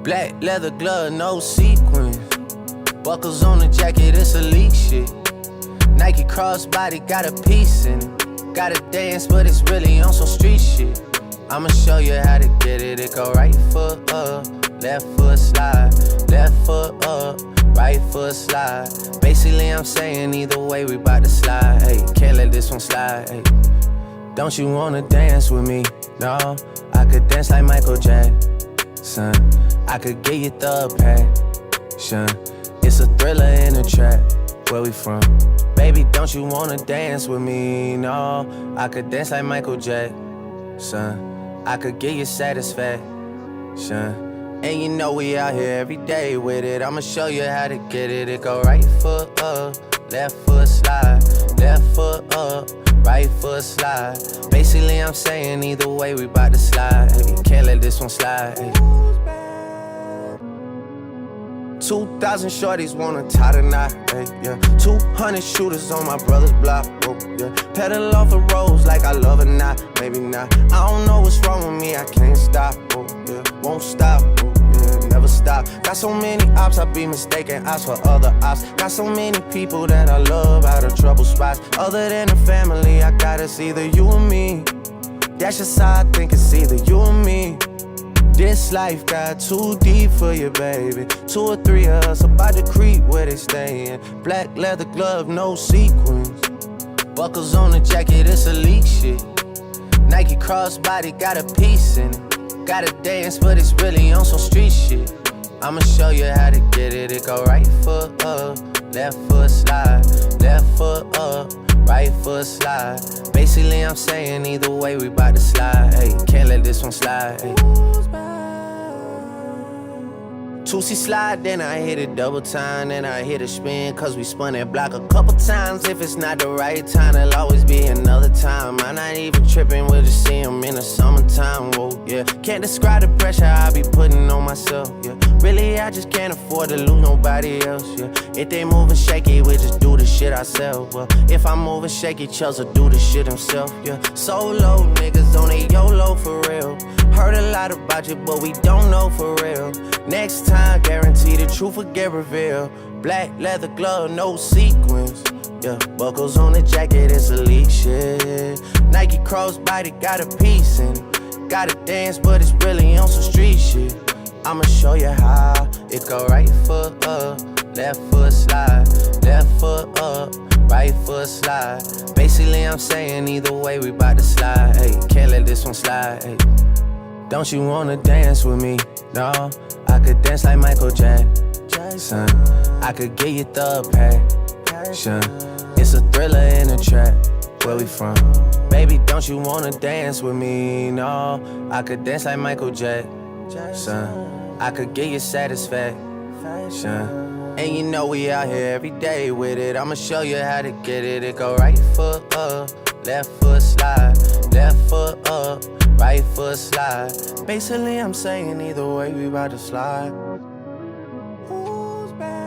Black leather glove, no sequins. Buckles on the jacket, it's elite shit. Nike crossbody, got a piece in it. Gotta dance, but it's really on some street shit. I'ma show you how to get it. It go right foot up, left foot slide. Left foot up, right foot slide. Basically, I'm saying either way, we bout to slide. Hey, can't let this one slide. Hey. Don't you wanna dance with me? No, I could dance like Michael Jackson. I could get you the passion. It's a thriller in a trap. Where we from? Baby, don't you wanna dance with me? No, I could dance like Michael Jackson. I could get you satisfaction. And you know we out here every day with it. I'ma show you how to get it. It go right foot up, left foot slide. Left foot up, right foot slide. Basically, I'm saying either way, we bout to slide. Hey, can't let this one slide. Hey. 2,000 shorties wanna tie the knot, hey, yeah. 200 shooters on my brother's block, oh, yeah. Pedal off the roads like I love it, not, maybe not. I don't know what's wrong with me, I can't stop, oh, yeah. Won't stop, oh, yeah, never stop. Got so many ops, I be mistaken ops for other ops. Got so many people that I love out of trouble spots. Other than the family, I got it's either you or me. That's just how I think it's either you or me. This life got too deep for you, baby. 2 or 3 of us about to creep where they stayin'. Black leather glove, no sequins. Buckles on the jacket, it's elite shit. Nike crossbody, got a piece in it. Gotta dance, but it's really on some street shit. I'ma show you how to get it. It go right foot up, left foot slide. Left foot up, right foot slide. Basically, I'm saying either way, we bout to slide. Hey, can't let this one slide. Hey. 2C slide, then I hit it double time, then I hit a spin, cause we spun that block a couple times. If it's not the right time, there'll always be another time. I'm not even tripping, we'll just see him in the summertime, whoa, yeah. Can't describe the pressure I be putting on myself, yeah. Really, I just can't afford to lose nobody else, yeah. If they moving shaky, we just do the shit ourselves, well. If I'm moving shaky, Chelsea do the shit himself, yeah. Solo niggas on a YOLO for real. Heard a lot about you, but we don't know for real. Next time, guarantee the truth will get revealed. Black leather glove, no sequins. Yeah, buckles on the jacket, it's elite shit. Nike crossbody, got a piece in it. Gotta dance, but it's really on some street shit. I'ma show you how. It go right foot up, left foot slide. Left foot up, right foot slide. Basically, I'm saying either way, we bout to slide. Hey, can't let this one slide. Hey. Don't you wanna dance with me? No, I could dance like Michael Jackson. I could get you the passion. It's a thriller in a trap. Where we from? Baby, don't you wanna dance with me? No, I could dance like Michael Jackson. I could get you satisfaction. And you know we out here every day with it. I'ma show you how to get it. It go right foot up, left foot slide. Left foot up, right foot slide. Basically, I'm saying either way, we bout to slide. Who's back?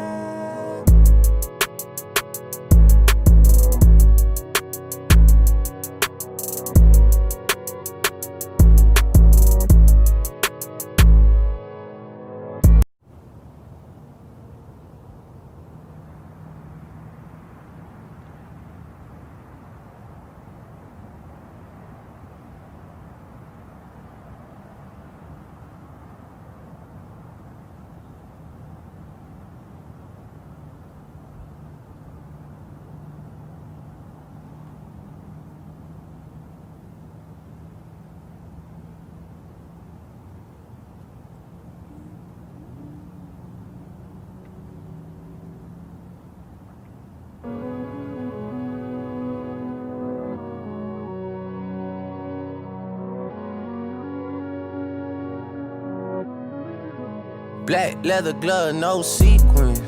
Black leather glove, no sequins.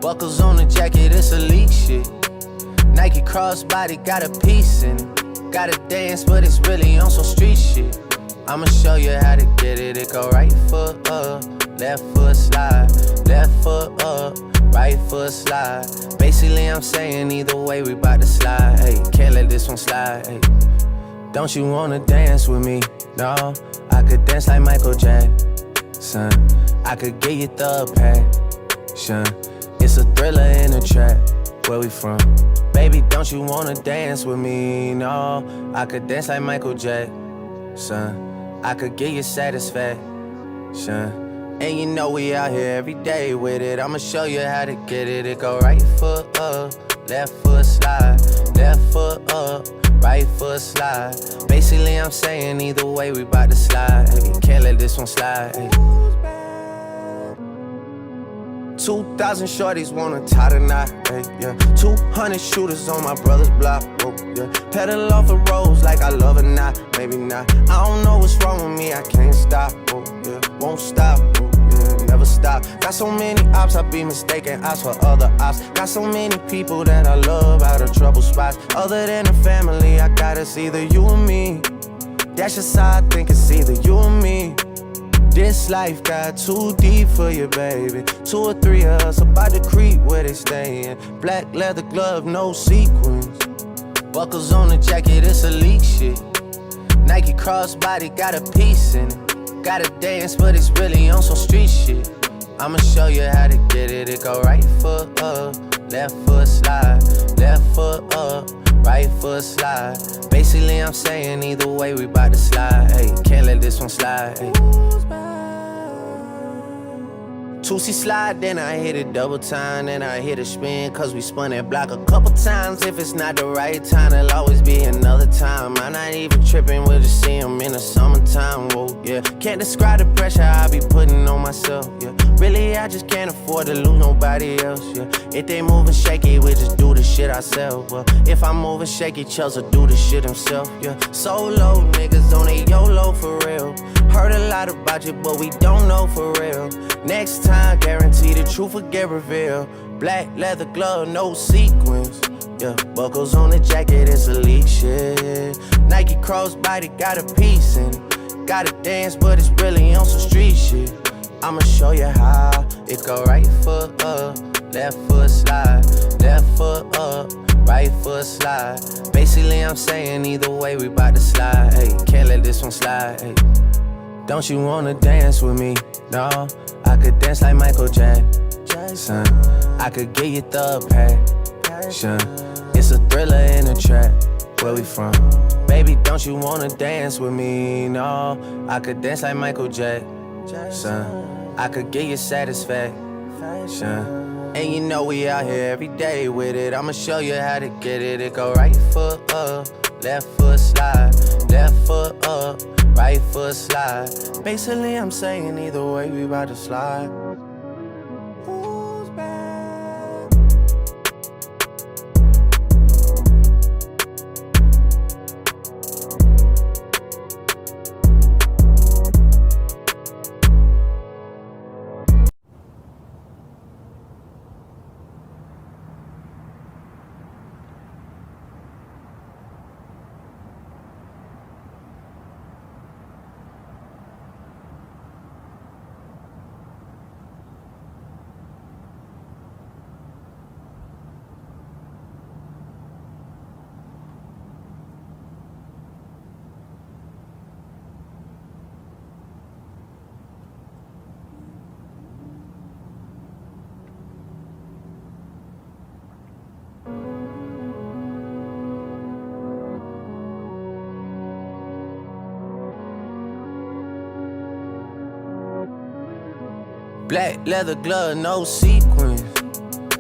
Buckles on the jacket, it's elite shit. Nike crossbody, got a piece in it. Gotta dance, but it's really on some street shit. I'ma show you how to get it. It go right foot up, left foot slide. Left foot up, right foot slide. Basically, I'm saying either way, we bout to slide. Hey, can't let this one slide. Hey. Don't you wanna dance with me? No, I could dance like Michael Jackson. son. I could get you the passion. It's a thriller in a trap. Where we from? Baby, don't you wanna dance with me? No, I could dance like Michael Jackson. I could give you satisfaction. And you know we out here every day with it. I'ma show you how to get it. It go right foot up, left foot slide, left foot up, right foot slide. Basically I'm saying either way we bout to slide. Hey, can't let this one slide. Hey. 2,000 shorties wanna tie the knot, hey, yeah. 200 shooters on my brother's block, oh, yeah. Pedal off the roads like I love it, not, maybe not. I don't know what's wrong with me, I can't stop, oh, yeah. Won't stop, oh, yeah, never stop. Got so many ops, I be mistaken ops for other ops. Got so many people that I love out of trouble spots. Other than the family, I got it's either you or me. That's just how I think it's either you or me. This life got too deep for you, baby. 2 or 3 of us about to creep where they stayin'. Black leather glove, no sequins. Buckles on the jacket, it's elite shit. Nike crossbody got a piece in it. Gotta dance, but it's really on some street shit. I'ma show you how to get it. It go right foot up, left foot slide, left foot up, right foot slide. Basically I'm saying either way we bout to slide. Hey, can't let this one slide. Hey. 2C slide, then I hit it double time, then I hit a spin, cause we spun that block a couple times. If it's not the right time, it'll always be another time. I'm not even tripping, we'll just see him in the summertime, whoa, yeah. Can't describe the pressure I be putting on myself, yeah. Really, I just can't afford to lose nobody else, yeah. If they moving shaky, we just do the shit ourselves, well. If I'm moving shaky, Chels will do the shit himself, yeah. Solo niggas on a YOLO for real. Heard a lot about you, but we don't know for real. Next time, guarantee the truth will get revealed. Black leather glove, no sequins. Yeah, buckles on the jacket, it's elite shit. Nike crossbody got a piece in it. Gotta dance, but it's really on some street shit. I'ma show you how. It go right foot up, left foot slide, left foot up, right foot slide. Basically I'm saying either way we bout to slide. Hey, can't let this one slide. Hey. Don't you wanna dance with me? No, I could dance like Michael Jackson. I could give you the passion. It's a thriller in a trap. Where we from? Baby, don't you wanna dance with me? No, I could dance like Michael Jackson. I could give you satisfaction. And you know we out here every day with it. I'ma show you how to get it. It go right foot up, left foot slide, left foot up, right foot slide. Basically I'm saying either way we bout to slide. Black leather glove, no sequins.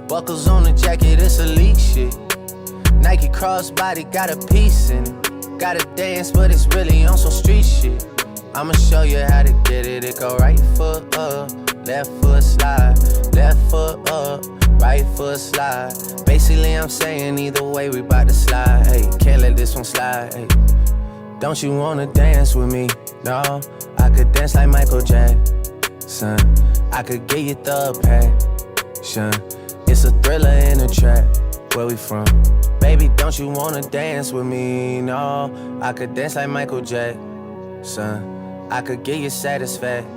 Buckles on the jacket, it's elite shit. Nike crossbody got a piece in it. Gotta dance, but it's really on some street shit. I'ma show you how to get it. It go right foot up, left foot slide, left foot up, right foot slide. Basically I'm saying either way we bout to slide. Hey, can't let this one slide. Hey. Don't you wanna dance with me? No, I could dance like Michael Jackson. I could give you the passion. It's a thriller in a trap. Where we from? Baby, don't you wanna dance with me? No, I could dance like Michael Jackson. I could give you satisfaction.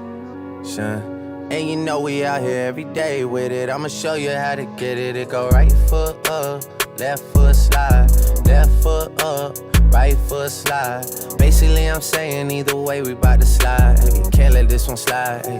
And you know we out here every day with it. I'ma show you how to get it. It go right foot up, left foot slide, left foot up, right foot slide. Basically, I'm saying either way, we bout to slide. Hey, can't let this one slide. Hey.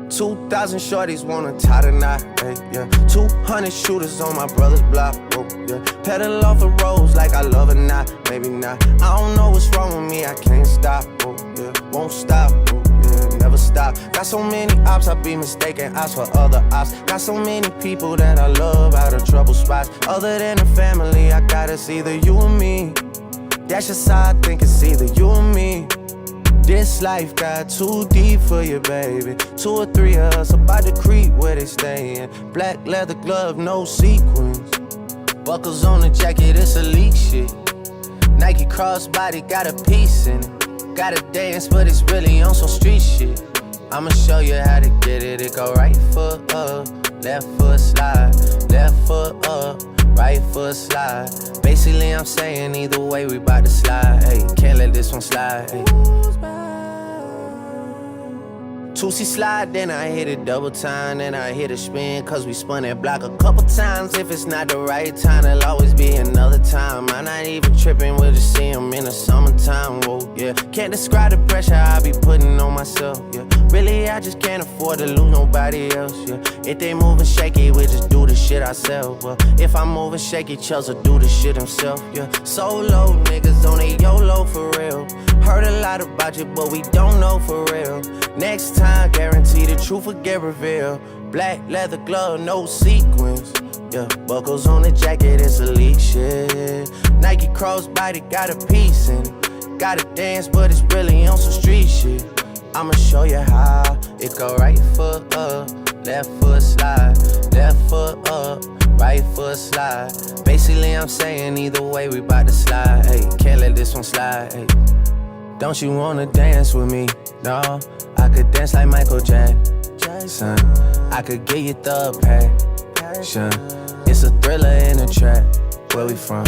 2,000 shorties wanna tie the knot, hey, yeah. 200 shooters on my brother's block, oh, yeah. Pedal off the roads like I love it, not, maybe not. I don't know what's wrong with me, I can't stop, oh, yeah. Won't stop, oh, yeah, never stop. Got so many ops, I be mistaken ops for other ops. Got so many people that I love out of trouble spots. Other than the family, I got it's either you or me. That's just how I think it's either you or me. This life got too deep for you, baby. 2 or 3 of us about to creep where they stayin'. Black leather glove, no sequins. Buckles on the jacket, it's elite shit. Nike crossbody got a piece in it. Gotta dance, but it's really on some street shit. I'ma show you how to get it. It go right foot up, left foot slide. Left foot up, right foot slide. Basically, I'm saying either way, we bout to slide. Hey, can't let this one slide. Hey. 2C slide, then I hit it double time, then I hit a spin, cause we spun that block a couple times. If it's not the right time, there'll always be another time. I'm not even tripping, we'll just see them in the summertime, whoa, yeah. Can't describe the pressure I be putting on myself, yeah. Really, I just can't afford to lose nobody else, yeah. If they moving shaky, we just do the shit ourselves, well. If I'm moving shaky, Chelsea do the shit himself, yeah. Solo niggas on a YOLO for real. Heard a lot about you, but we don't know for real. Next time, guarantee the truth will get revealed. Black leather glove, no sequins. Yeah, buckles on the jacket, it's elite shit. Nike crossbody got a piece in it. Gotta dance, but it's really on some street shit. I'ma show you how. It go right foot up, left foot slide. Left foot up, right foot slide. Basically, I'm saying either way, we bout to slide. Hey, can't let this one slide. Hey. Don't you wanna dance with me? No, I could dance like Michael Jackson. I could get you the passion. It's a thriller in a trap. Where we from?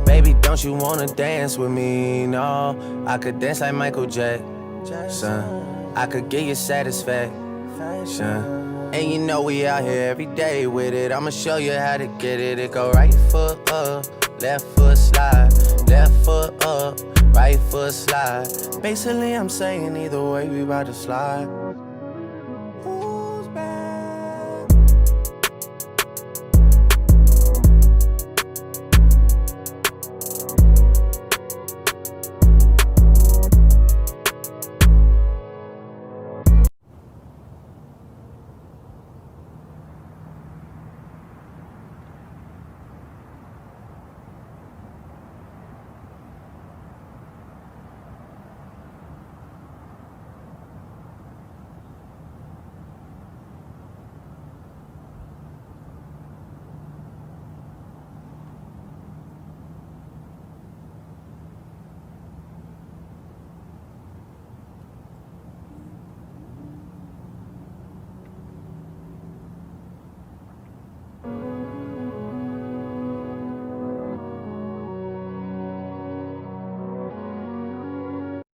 Baby, don't you wanna dance with me? No, I could dance like Michael Jackson. I could get you satisfaction. And you know we out here every day with it. I'ma show you how to get it. It go right foot up, left foot slide. Left foot up, right foot slide. Basically, I'm saying either way, we bout to slide.